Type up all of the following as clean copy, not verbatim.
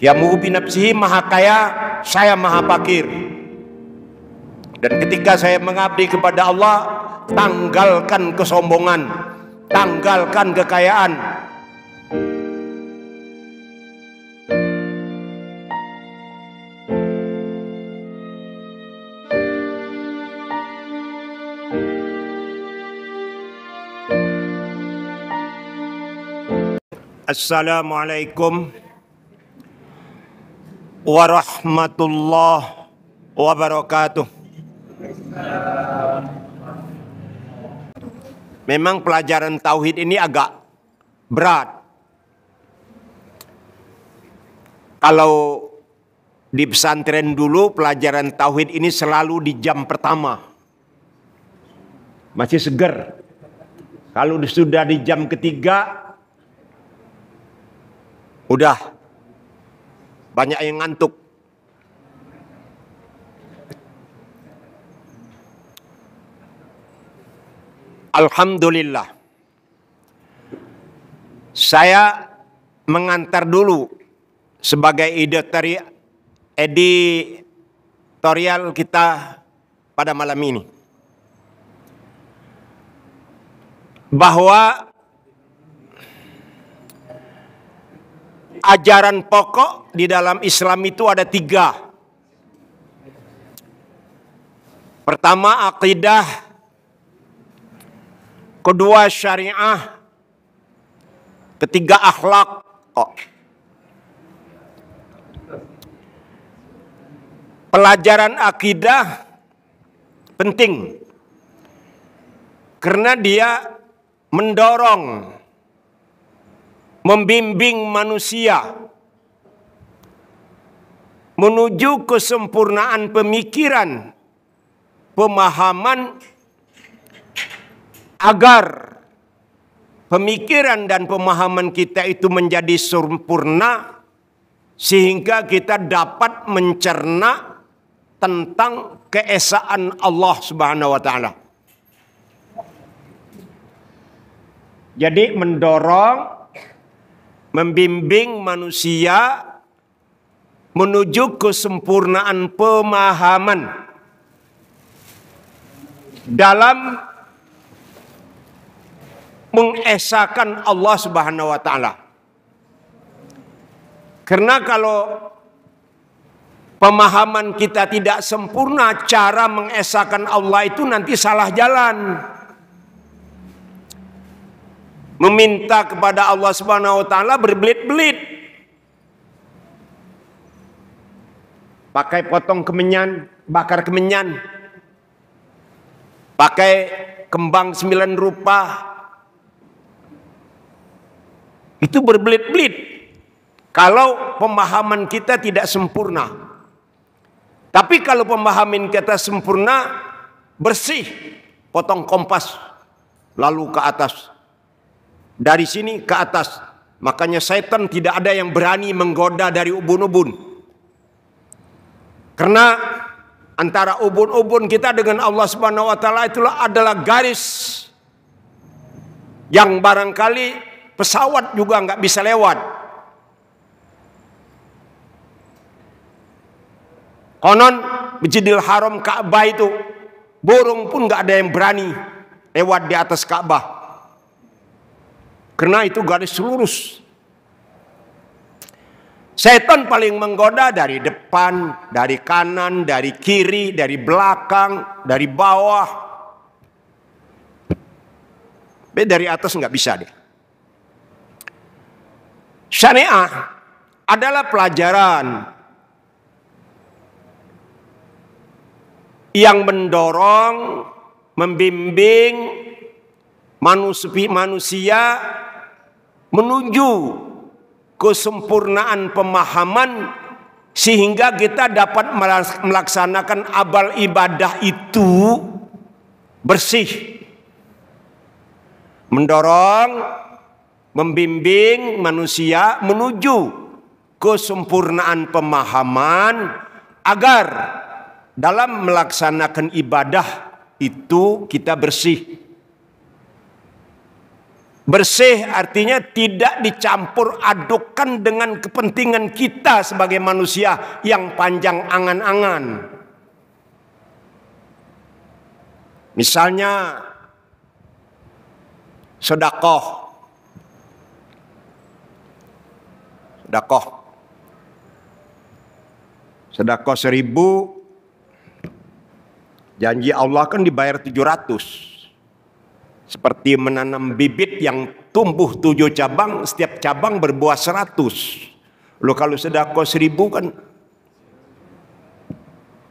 Yamuhu binafsihi, maha kaya, saya maha fakir. Dan ketika saya mengabdi kepada Allah, tanggalkan kesombongan, tanggalkan kekayaan. Assalamualaikum warahmatullahi wabarakatuh. Memang pelajaran tauhid ini agak berat. Kalau di pesantren dulu pelajaran tauhid ini selalu di jam pertama. Masih seger. Kalau sudah di jam ketiga, udah banyak yang ngantuk. Alhamdulillah, saya mengantar dulu sebagai editorial kita pada malam ini, bahwa ajaran pokok di dalam Islam itu ada 3. Pertama akidah, kedua syariah, ketiga akhlak. Pelajaran akidah penting karena dia mendorong, membimbing manusia menuju kesempurnaan pemikiran, pemahaman, agar pemikiran dan pemahaman kita itu menjadi sempurna sehingga kita dapat mencerna tentang keesaan Allah Subhanahu wa taala. Jadi mendorong, membimbing manusia menuju kesempurnaan pemahaman dalam mengesahkan Allah Subhanahu wa taala. Karena kalau pemahaman kita tidak sempurna, cara mengesahkan Allah itu nanti salah jalan. Meminta kepada Allah Subhanahu wa taala berbelit-belit. Pakai potong kemenyan, bakar kemenyan. Pakai kembang 9 rupa. Itu berbelit-belit kalau pemahaman kita tidak sempurna. Tapi kalau pemahaman kita sempurna, bersih, potong kompas lalu ke atas, dari sini ke atas. Makanya setan tidak ada yang berani menggoda dari ubun-ubun, karena antara ubun-ubun kita dengan Allah Subhanahu wa taala itulah adalah garis yang barangkali pesawat juga nggak bisa lewat. Konon Masjidil Haram Ka'bah itu burung pun nggak ada yang berani lewat di atas Ka'bah, karena itu garis lurus. Setan paling menggoda dari depan, dari kanan, dari kiri, dari belakang, dari bawah. Dari atas nggak bisa deh. Syariah adalah pelajaran yang mendorong, membimbing manusia menuju kesempurnaan pemahaman sehingga kita dapat melaksanakan amal ibadah itu bersih. Mendorong, membimbing manusia menuju kesempurnaan pemahaman agar dalam melaksanakan ibadah itu kita bersih. Bersih artinya tidak dicampur adukan dengan kepentingan kita sebagai manusia yang panjang angan-angan. Misalnya sedekah. Sedekah 1000, janji Allah kan dibayar 700. Seperti menanam bibit yang tumbuh 7 cabang, setiap cabang berbuah 100. Loh kalau sedekah 1000 kan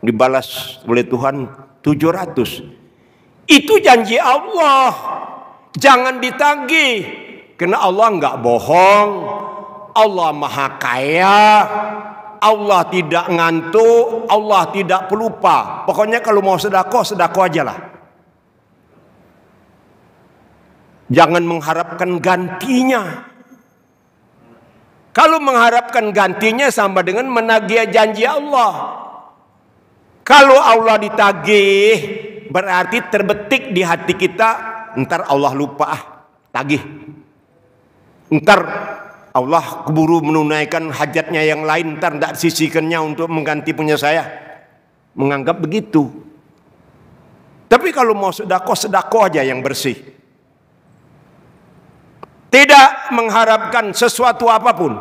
dibalas oleh Tuhan 700. Itu janji Allah. Jangan ditagih. Karena Allah nggak bohong. Allah maha kaya. Allah tidak ngantuk. Allah tidak pelupa. Pokoknya kalau mau sedekah, sedekah aja lah. Jangan mengharapkan gantinya. Kalau mengharapkan gantinya sama dengan menagih janji Allah. Kalau Allah ditagih, berarti terbetik di hati kita, ntar Allah lupa tagih. Ntar Allah keburu menunaikan hajatnya yang lain, ntar tidak sisihkannya untuk mengganti punya saya. Menganggap begitu. Tapi kalau mau sedekah, sedekah aja yang bersih. Tidak mengharapkan sesuatu apapun.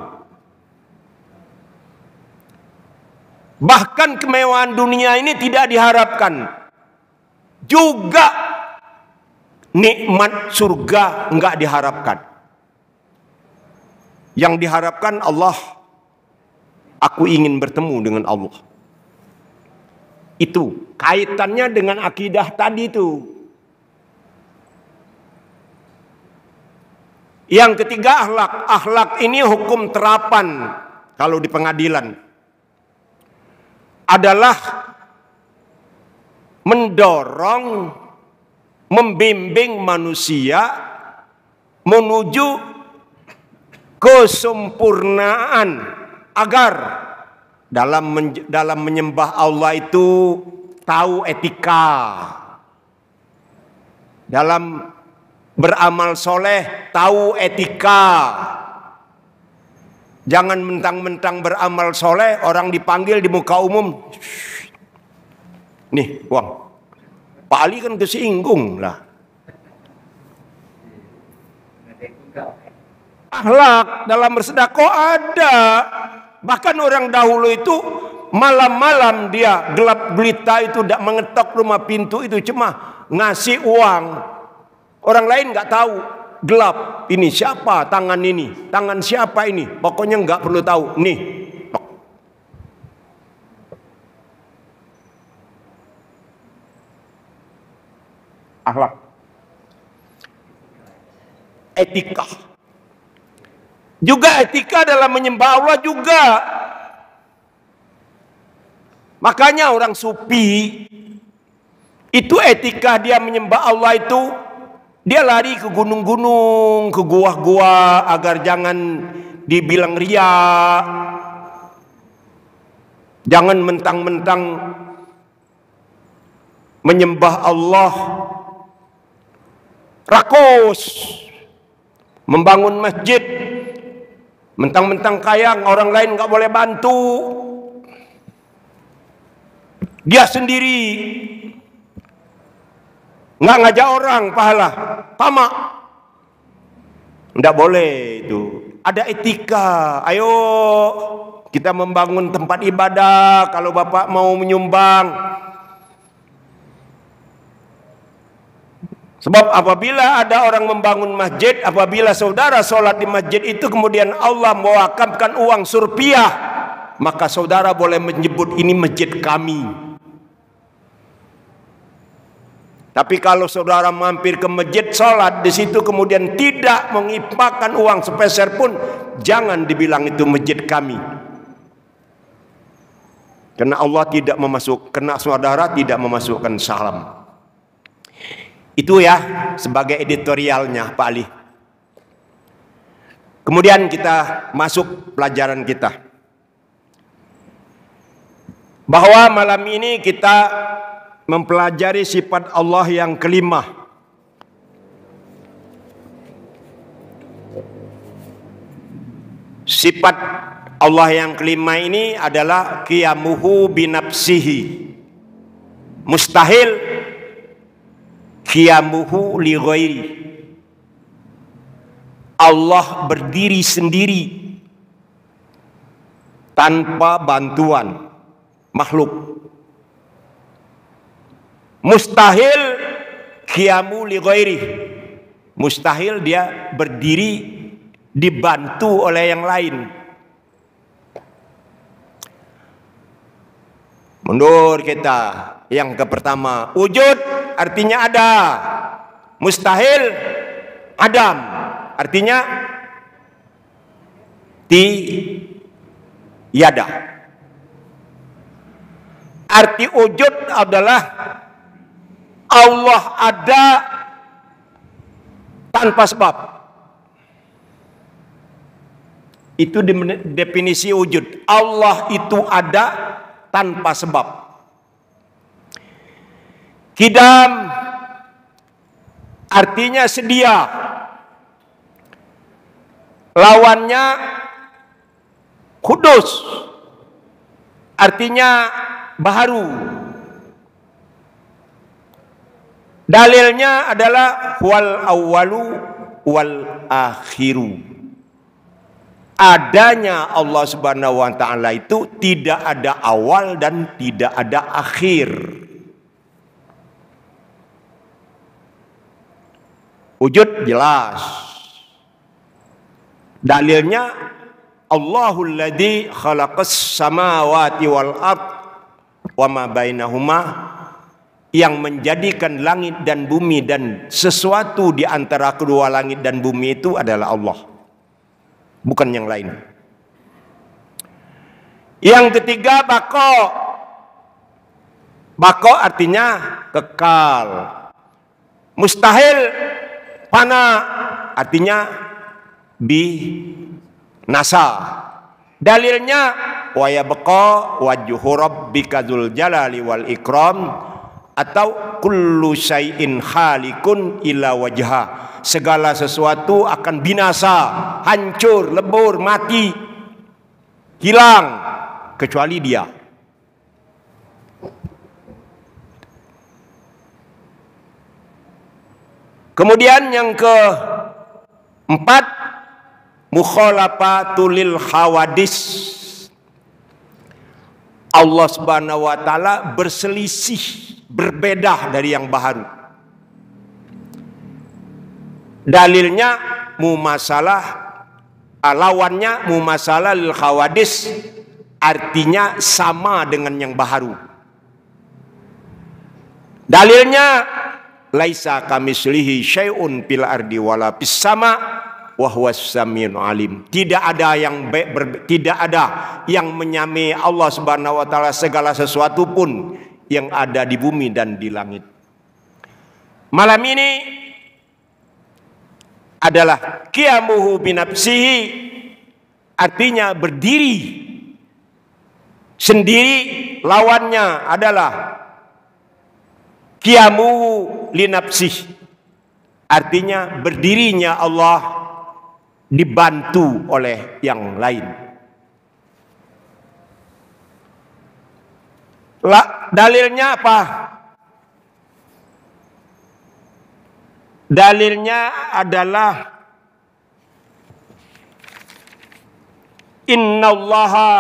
Bahkan kemewahan dunia ini tidak diharapkan. Juga nikmat surga enggak diharapkan. Yang diharapkan Allah, aku ingin bertemu dengan Allah. Itu kaitannya dengan akidah tadi itu. Yang ketiga akhlak. Akhlak ini hukum terapan kalau di pengadilan. Adalah mendorong, membimbing manusia menuju kesempurnaan agar dalam menyembah Allah itu tahu etika. Dalam beramal soleh tahu etika. Jangan mentang-mentang beramal soleh orang dipanggil di muka umum. Nih uang. Pak Ali kan kesinggung lah. Akhlak dalam bersedekah ada. Bahkan orang dahulu itu malam-malam dia gelap gulita itu tidak mengetok rumah pintu itu, cuma ngasih uang. Orang lain nggak tahu, gelap. Ini siapa tangan ini? Tangan siapa ini? Pokoknya nggak perlu tahu. Nih. Akhlak. Etika. Juga etika dalam menyembah Allah juga. Makanya orang sufi itu etika dia menyembah Allah itu, dia lari ke gunung-gunung, ke gua-gua agar jangan dibilang ria. Jangan mentang-mentang menyembah Allah rakus, membangun masjid, mentang-mentang kaya orang lain nggak boleh bantu, dia sendiri nggak ngajak orang pahala, tamak. Nggak boleh itu. Ada etika. Ayo kita membangun tempat ibadah. Kalau Bapak mau menyumbang. Sebab apabila ada orang membangun masjid, apabila saudara sholat di masjid itu kemudian Allah mewakafkan uang surpiah, maka saudara boleh menyebut ini masjid kami. Tapi kalau saudara mampir ke masjid sholat di situ kemudian tidak menginfakkan uang sepeser pun, jangan dibilang itu masjid kami. Karena Allah tidak karena saudara tidak memasukkan salam. Itu ya sebagai editorialnya Pak Ali. Kemudian kita masuk pelajaran kita. Bahwa malam ini kita mempelajari sifat Allah yang kelima. Sifat Allah yang kelima ini adalah qiyamuhu binafsihi. Mustahil qiyamuhu li ghairi. Allah berdiri sendiri tanpa bantuan makhluk. Mustahil qiyamu li ghairi. Mustahil dia berdiri dibantu oleh yang lain. Mundur kita. Yang pertama, wujud artinya ada. Mustahil adam artinya tiada. Arti wujud adalah Allah ada tanpa sebab. Itu definisi wujud. Allah itu ada tanpa sebab. Qidam artinya sedia. Lawannya kudus artinya baharu. Dalilnya adalah wal awwalu wal akhiru. Adanya Allah Subhanahu wa taala itu tidak ada awal dan tidak ada akhir. Wujud jelas. Dalilnya Allahul ladzi khalaqas samawati wal ard wa ma bainahuma, yang menjadikan langit dan bumi dan sesuatu di antara kedua langit dan bumi itu adalah Allah, bukan yang lain. Yang ketiga, baqo. Baqo artinya kekal. Mustahil fana artinya binasa. Dalilnya wa yabqa wajhu rabbika dzul jalali wal ikram, atau kullu syai'in halikun illa wajha. Segala sesuatu akan binasa, hancur, lebur, mati, hilang kecuali Dia. Kemudian yang keempat, mukhalafatul lil hawadis. Allah Subhanahu wa taala berselisih, berbeda dari yang baharu. Dalilnya mumasalah, lawannya mumasalah lil hawadis, artinya sama dengan yang baharu. Dalilnya laisa kamislihi syai'un fil ardi wala fis sama wa huwas samiul alim. Tidak ada yang menyamai Allah Subhanahu wa taala segala sesuatu pun yang ada di bumi dan di langit. Malam ini adalah qiyamuhu binafsihi, artinya berdiri sendiri. Lawannya adalah qiyamuhu linafsihi, artinya berdirinya Allah dibantu oleh yang lain. Dalilnya apa? Dalilnya adalah innallaha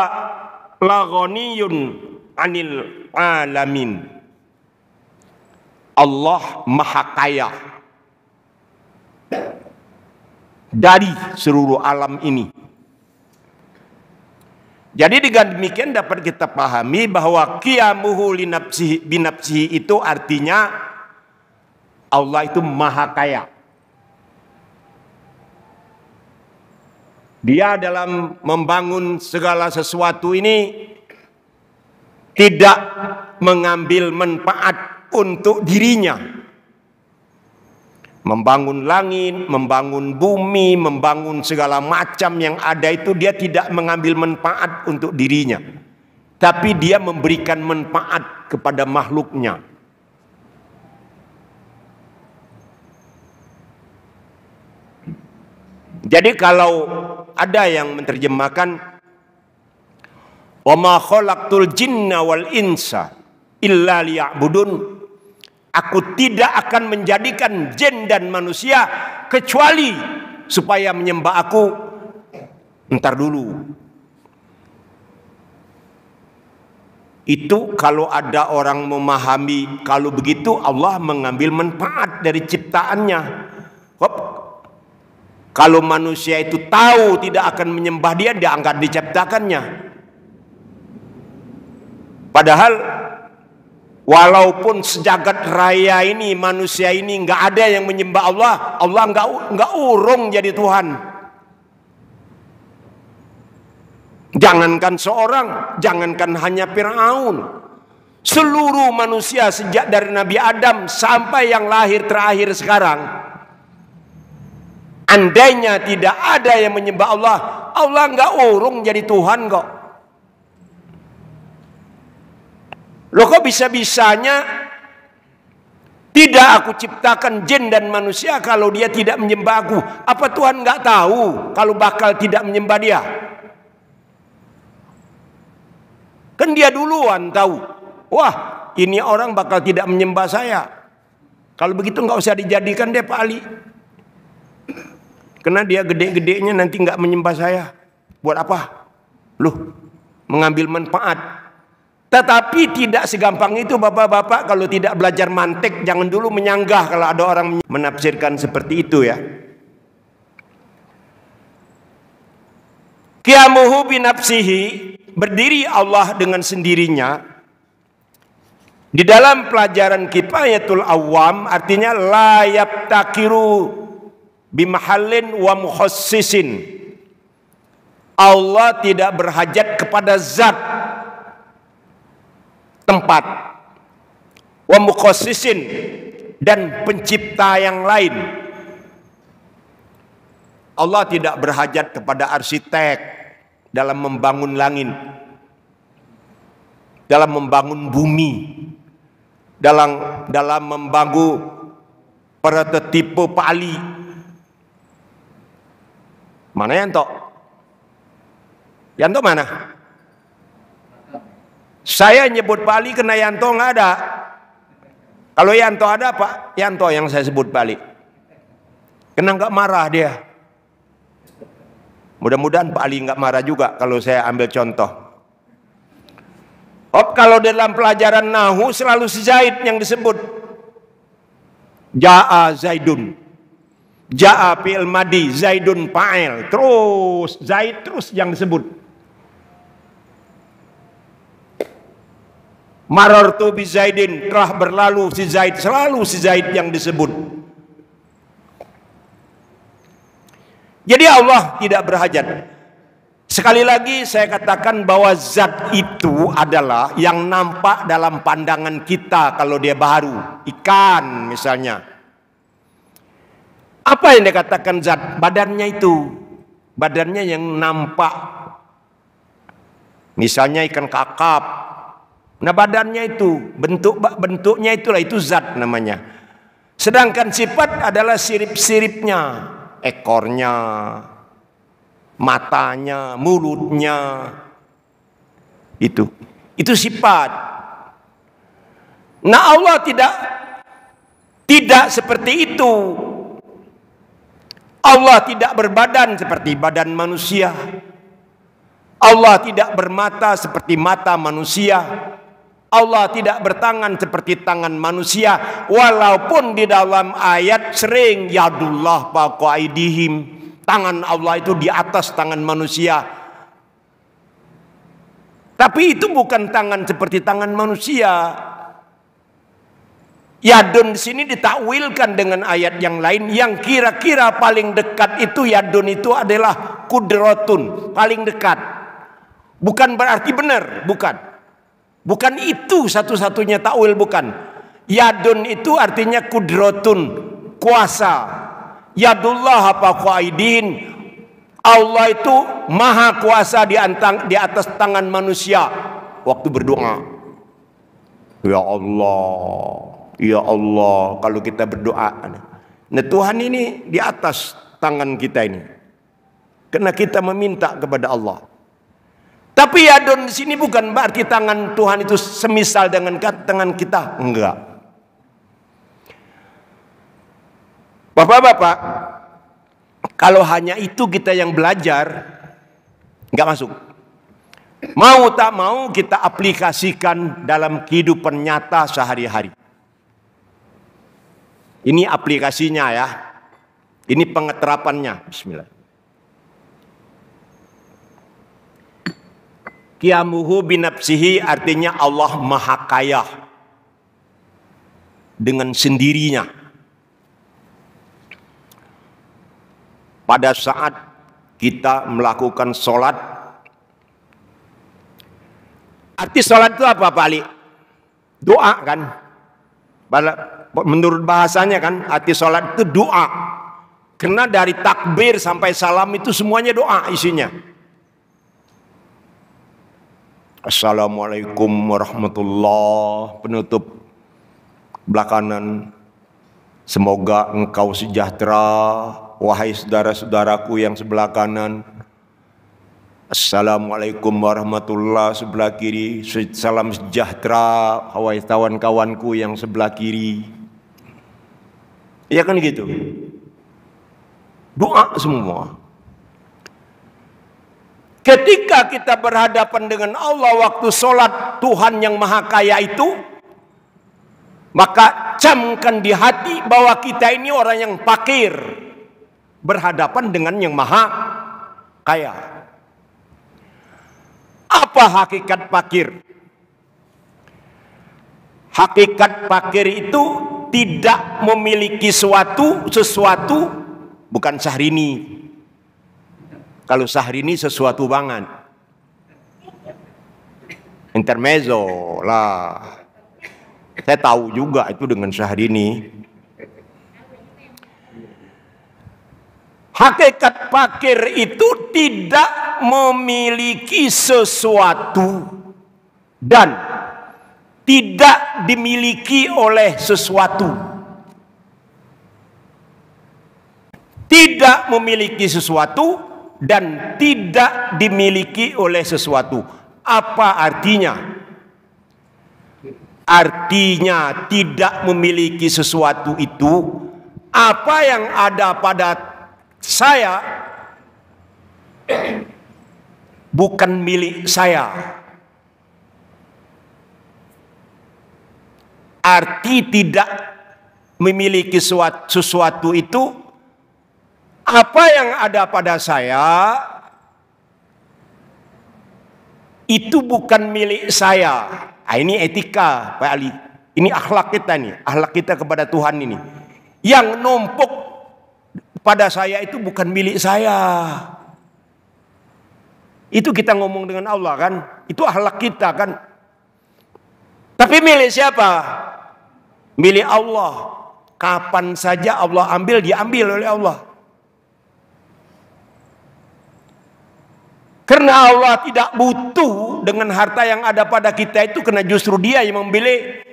laghaniyun 'anil alamin. Allah maha kaya dari seluruh alam ini. Jadi dengan demikian dapat kita pahami bahwa qiyamuhu binafsihi itu artinya Allah itu maha kaya. Dia dalam membangun segala sesuatu ini tidak mengambil manfaat untuk dirinya. Membangun langit, membangun bumi, membangun segala macam yang ada itu dia tidak mengambil manfaat untuk dirinya. Tapi dia memberikan manfaat kepada makhluknya. Jadi kalau ada yang menerjemahkan wa ma khalaqtul jinna wal insa illa liya'budun, aku tidak akan menjadikan jin dan manusia kecuali supaya menyembah aku. Ntar dulu. Itu kalau ada orang memahami kalau begitu Allah mengambil manfaat dari ciptaannya. Hop. Kalau manusia itu tahu tidak akan menyembah dia, dia akan diciptakannya. Padahal walaupun sejagat raya ini manusia ini nggak ada yang menyembah Allah, Allah nggak urung jadi Tuhan. Jangankan seorang, jangankan hanya Fir'aun, seluruh manusia sejak dari Nabi Adam sampai yang lahir terakhir sekarang, andainya tidak ada yang menyembah Allah, Allah nggak urung jadi Tuhan kok. Loh kok bisa-bisanya tidak aku ciptakan jin dan manusia kalau dia tidak menyembah aku? Apa Tuhan nggak tahu kalau bakal tidak menyembah dia? Kan dia duluan tahu. Wah, ini orang bakal tidak menyembah saya. Kalau begitu nggak usah dijadikan deh Pak Ali. Karena dia gede-gedenya nanti nggak menyembah saya. Buat apa? Loh, mengambil manfaat. Tetapi tidak segampang itu bapak-bapak. Kalau tidak belajar mantik, jangan dulu menyanggah kalau ada orang menafsirkan seperti itu ya. Qiyamuhu binafsihi, berdiri Allah dengan sendirinya. Di dalam pelajaran Kifayatul Awam artinya la yabtakiru bimahallin wa mukhassisin. Allah tidak berhajat kepada zat, tempat, wa mukhassisin, dan pencipta yang lain. Allah tidak berhajat kepada arsitek dalam membangun langit, dalam membangun bumi, dalam membangun prototipe Pak Ali. Mana Yanto? Yanto mana? Saya nyebut Pak Ali kena Yanto nggak ada. Kalau Yanto ada Pak Yanto yang saya sebut Pak Ali. Kena nggak marah dia. Mudah-mudahan Pak Ali nggak marah juga kalau saya ambil contoh. Kalau dalam pelajaran Nahu selalu si Zaid yang disebut. Ja'a Zaidun. Ja'a fi'il madi, Zaidun fa'il. Terus Zaid terus yang disebut. Marartu bi Zaidin, telah berlalu si Zaid, selalu si Zaid yang disebut. Jadi Allah tidak berhajat. Sekali lagi saya katakan bahwa zat itu adalah yang nampak dalam pandangan kita kalau dia baru. Ikan misalnya. Apa yang dikatakan zat? Badannya itu. Badannya yang nampak. Misalnya ikan kakap. Nah badannya itu. Bentuknya itulah, itu zat namanya. Sedangkan sifat adalah sirip-siripnya. Ekornya, matanya, mulutnya, itu sifat. Nah Allah tidak seperti itu. Allah tidak berbadan seperti badan manusia. Allah tidak bermata seperti mata manusia. Allah tidak bertangan seperti tangan manusia. Walaupun di dalam ayat sering yadullah fawqa aydihim, tangan Allah itu di atas tangan manusia. Tapi itu bukan tangan seperti tangan manusia. Yadun di sini ditakwilkan dengan ayat yang lain yang kira-kira paling dekat itu. Yadun itu adalah kudratun, paling dekat. Bukan berarti benar, bukan. Bukan itu satu-satunya takwil, bukan. Yadun itu artinya kudratun, kuasa. Yadullah fawqa aydin, Allah itu maha kuasa di atas tangan manusia waktu berdoa. Ya Allah, kalau kita berdoa, nah Tuhan ini di atas tangan kita ini. Karena kita meminta kepada Allah. Tapi yadun di sini bukan berarti tangan Tuhan itu semisal dengan tangan kita. Enggak. Bapak-bapak, kalau hanya itu kita yang belajar, enggak masuk. Mau tak mau kita aplikasikan dalam kehidupan nyata sehari-hari. Ini aplikasinya ya. Ini pengeterapannya. Bismillah. Qiyamuhu binafsihi artinya Allah maha kaya dengan sendirinya. Pada saat kita melakukan sholat, arti sholat itu apa Pak Ali? Doa kan? Menurut bahasanya kan, arti sholat itu doa. Karena dari takbir sampai salam itu semuanya doa isinya. Assalamualaikum warahmatullahi, penutup belakangan. Semoga engkau sejahtera, wahai saudara-saudaraku yang sebelah kanan. Assalamualaikum warahmatullahi sebelah kiri. Salam sejahtera, wahai kawan-kawanku yang sebelah kiri. Ya kan gitu. Doa semua. Ketika kita berhadapan dengan Allah waktu sholat Tuhan yang maha kaya itu, maka camkan di hati bahwa kita ini orang yang fakir berhadapan dengan yang maha kaya. Apa hakikat fakir? Hakikat fakir itu tidak memiliki sesuatu, bukan Syahrini. Kalau Syahrini sesuatu banget. Intermezzo lah. Saya tahu juga itu dengan Syahrini. Hakikat fakir itu tidak memiliki sesuatu dan tidak dimiliki oleh sesuatu. Tidak memiliki sesuatu dan tidak dimiliki oleh sesuatu. Apa artinya? Artinya tidak memiliki sesuatu itu apa yang ada pada saya bukan milik saya. Arti tidak memiliki sesuatu itu apa yang ada pada saya itu bukan milik saya. Nah, ini etika Pak Ali. Ini akhlak kita nih, akhlak kita kepada Tuhan ini. Yang numpuk pada saya itu bukan milik saya. Itu kita ngomong dengan Allah kan. Itu akhlak kita kan. Tapi milik siapa? Milik Allah. Kapan saja Allah ambil, diambil oleh Allah. Karena Allah tidak butuh dengan harta yang ada pada kita itu, karena justru Dia yang memilih.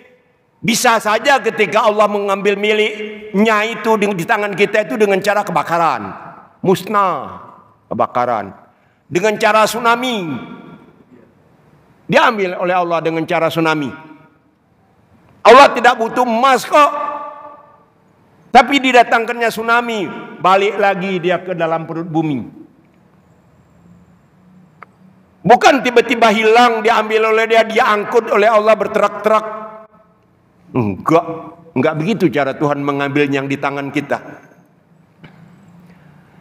Bisa saja ketika Allah mengambil miliknya itu di tangan kita itu dengan cara kebakaran, musnah, kebakaran, dengan cara tsunami, diambil oleh Allah dengan cara tsunami. Allah tidak butuh emas kok, tapi didatangkannya tsunami, balik lagi dia ke dalam perut bumi. Bukan tiba-tiba hilang, diambil oleh dia, diangkut oleh Allah berterak-terak. Enggak begitu cara Tuhan mengambil yang di tangan kita.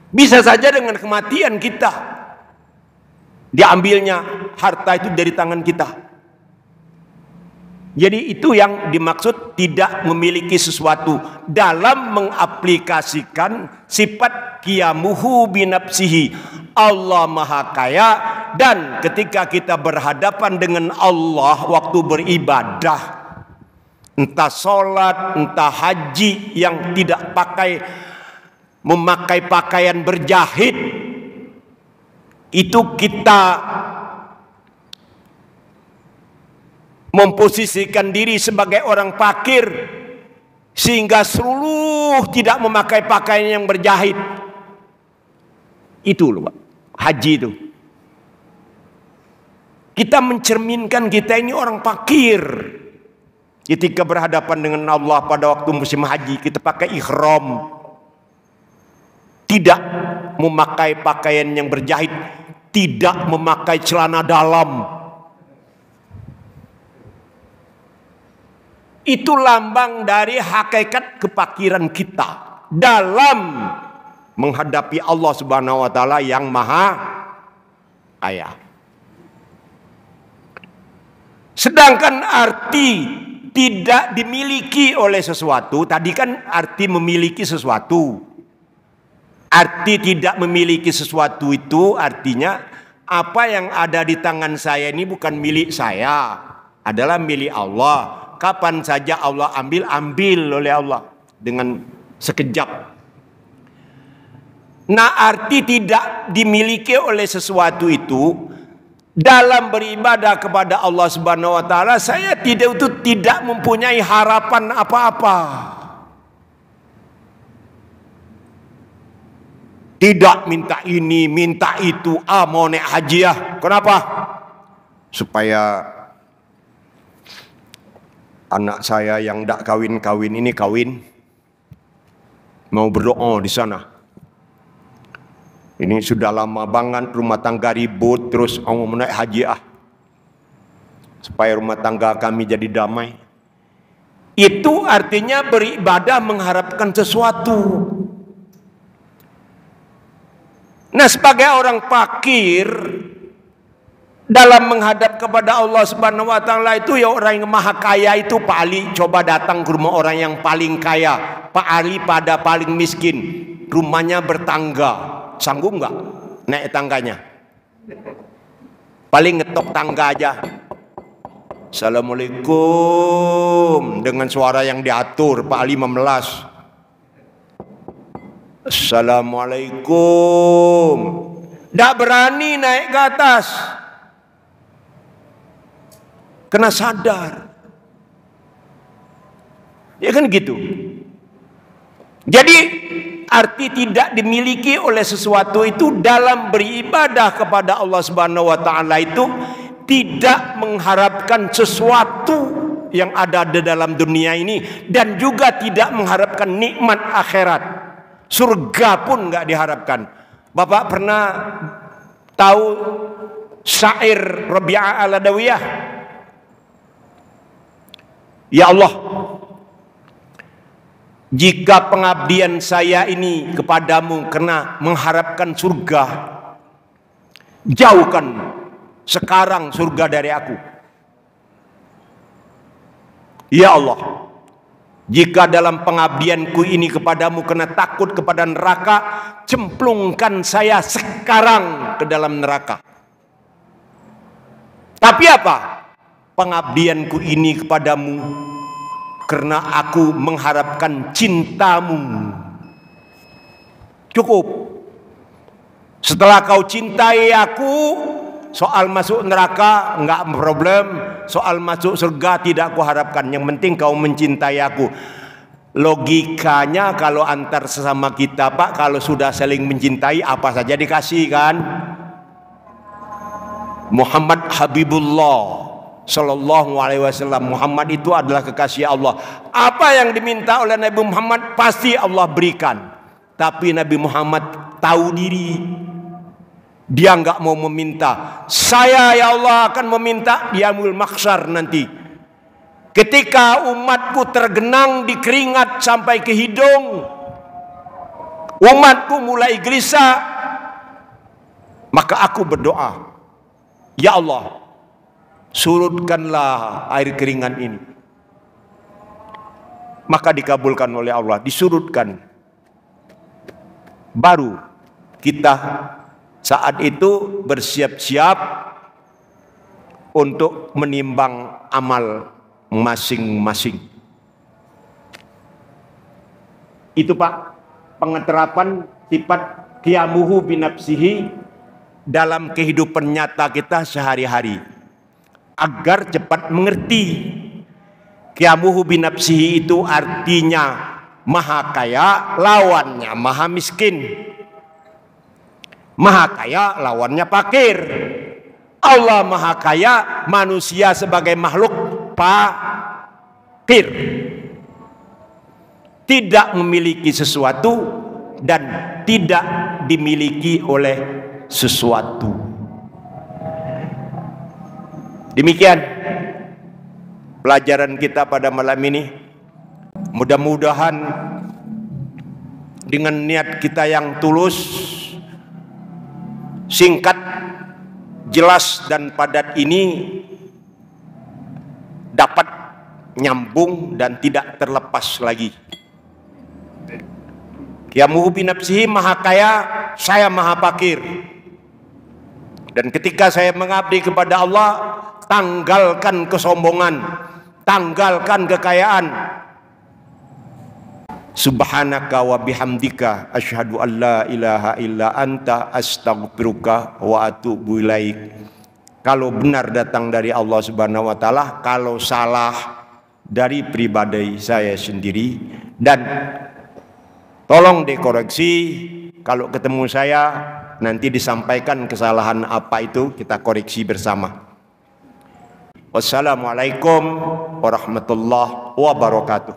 Bisa saja dengan kematian kita diambilnya harta itu dari tangan kita. Jadi itu yang dimaksud tidak memiliki sesuatu dalam mengaplikasikan sifat qiyamuhu binafsihi. Allah maha kaya, dan ketika kita berhadapan dengan Allah waktu beribadah, entah sholat, entah haji yang tidak memakai pakaian berjahit, itu kita memposisikan diri sebagai orang fakir sehingga seluruh tidak memakai pakaian yang berjahit. Itu loh Pak. haji itu. Kita mencerminkan kita ini orang fakir. Ketika berhadapan dengan Allah pada waktu musim haji, kita pakai ihram. Tidak memakai pakaian yang berjahit, tidak memakai celana dalam. Itu lambang dari hakikat kefakiran kita dalam menghadapi Allah Subhanahu wa taala yang Maha Kaya. Sedangkan arti tidak dimiliki oleh sesuatu, tadi kan arti memiliki sesuatu. Arti tidak memiliki sesuatu itu artinya apa yang ada di tangan saya ini bukan milik saya, adalah milik Allah. Kapan saja Allah ambil oleh Allah dengan sekejap. Nah, arti tidak dimiliki oleh sesuatu itu dalam beribadah kepada Allah Subhanahu wa taala, saya tidak mempunyai harapan apa-apa. Tidak minta ini, minta itu, mau naik haji ya. Kenapa? Supaya anak saya yang tidak kawin-kawin ini kawin. Mau berdoa di sana. Ini sudah lama banget rumah tangga ribut, terus mau naik haji supaya rumah tangga kami jadi damai. Itu artinya beribadah mengharapkan sesuatu. Nah, sebagai orang fakir dalam menghadap kepada Allah Subhanahu wa taala itu ya orang yang maha kaya itu Pak Ali coba datang ke rumah orang yang paling kaya. Pak Ali pada paling miskin, rumahnya bertangga. Sanggup nggak naik tangganya? Paling ngetok tangga aja. Assalamualaikum dengan suara yang diatur. Pak Ali memelas. Assalamualaikum. Nggak berani naik ke atas. Kena sadar. Ya kan gitu. Jadi arti tidak dimiliki oleh sesuatu itu dalam beribadah kepada Allah Subhanahu wa taala itu tidak mengharapkan sesuatu yang ada di dalam dunia ini dan juga tidak mengharapkan nikmat akhirat. Surga pun nggak diharapkan. Bapak pernah tahu syair Rabi'ah al-Adawiyah? Ya Allah, jika pengabdian saya ini kepadamu karena mengharapkan surga, jauhkan sekarang surga dari aku. Ya Allah, jika dalam pengabdianku ini kepadamu karena takut kepada neraka, cemplungkan saya sekarang ke dalam neraka. Tapi apa? Pengabdianku ini kepadamu karena aku mengharapkan cintamu. Cukup. Setelah kau cintai aku, soal masuk neraka enggak problem, soal masuk surga tidak aku harapkan. Yang penting kau mencintai aku. Logikanya kalau antar sesama kita, Pak, kalau sudah saling mencintai apa saja dikasih kan? Muhammad Habibullah Sallallahu alaihi wasallam. Muhammad itu adalah kekasih Allah. Apa yang diminta oleh Nabi Muhammad pasti Allah berikan. Tapi Nabi Muhammad tahu diri. Dia nggak mau meminta. Saya ya Allah akan meminta di yaumul mahsyar nanti. Ketika umatku tergenang di keringat sampai ke hidung, umatku mulai gelisah, maka aku berdoa, ya Allah, surutkanlah air keringan ini. Maka dikabulkan oleh Allah, disurutkan. Baru kita saat itu bersiap-siap untuk menimbang amal masing-masing. Itu Pak, pengeterapan sifat qiyamuhu binafsihi dalam kehidupan nyata kita sehari-hari. Agar cepat mengerti. Qiyamuhu binafsihi itu artinya maha kaya, lawannya maha miskin. Maha kaya lawannya fakir. Allah maha kaya, manusia sebagai makhluk fakir. Tidak memiliki sesuatu dan tidak dimiliki oleh sesuatu. Demikian pelajaran kita pada malam ini. Mudah-mudahan dengan niat kita yang tulus, singkat, jelas dan padat ini dapat nyambung dan tidak terlepas lagi. Qiyamuhu bi nafsihi, maha kaya, saya maha fakir. Dan ketika saya mengabdi kepada Allah, tanggalkan kesombongan, tanggalkan kekayaan. Subhanaka wa bihamdika asyhadu an la ilaha illa anta astaghfiruka wa atubu ilaik. Kalau benar datang dari Allah Subhanahu wa taala, kalau salah dari pribadi saya sendiri, dan tolong dikoreksi kalau ketemu saya nanti disampaikan kesalahan apa itu, kita koreksi bersama. Wassalamualaikum warahmatullahi wabarakatuh.